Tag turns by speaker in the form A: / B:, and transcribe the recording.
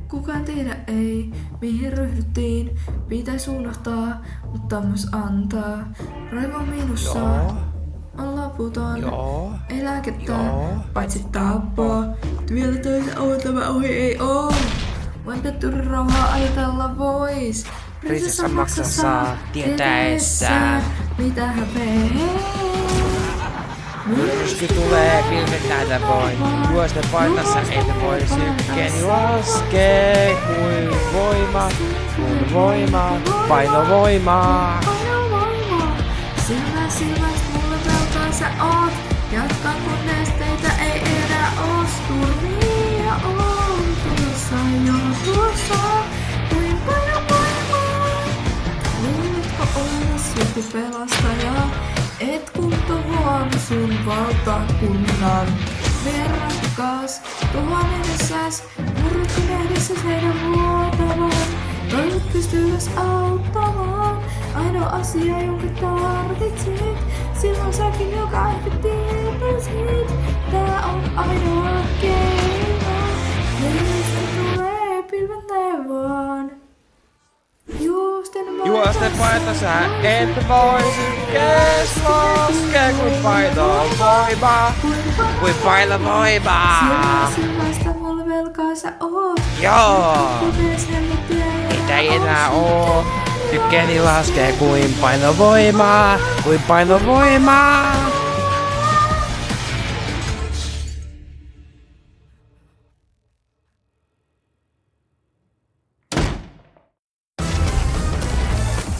A: Kukaan tiedä ei, mihin ryhdyttiin. Pitäis unohtaa, mutta myös antaa. Raivo minussa on loputon. Ei lääkettä, paitsi tappaa. Vielä töitä on tämä ohi ei oo. Vain petturin rauhaa ajatella vois.
B: Prinsessa maksassa tietäessään,
A: mitä häpeää.
B: myrsky tulee pilventää voin. Juosten paikassa en voi sykkeeni laskee kuin voima, painovoimaa.
A: Silmäs mulle velkaa sä oot. Jatkan kun nesteitä ei enää oos. Turmia on tulossa jo tuossa. Kuin painovoimaa. Luulitko olles joku pelastaja? Et kunto huono sun valtakunnan verrakkaas. Tuhan edessäs, murrotkin edessäs heidän vuotavan. Toivot pystyväs auttamaan. Ainoa asia, jonka tarvitsit. Silloin säkin joka ehkä tietäisit. Tää on ainoa keino. Mistä tulee pilven taivaan.
B: Juosten paikassa et voi sykkees laskee kuin painovoimaa. Kuin painovoimaa.
A: Silmästä mulle velkaa sä oot.
B: Joo.
A: Kuves hemmettiä
B: Mitä ei enää oo. Sykkeeni laskee kuin painovoimaa. Kuin painovoimaa.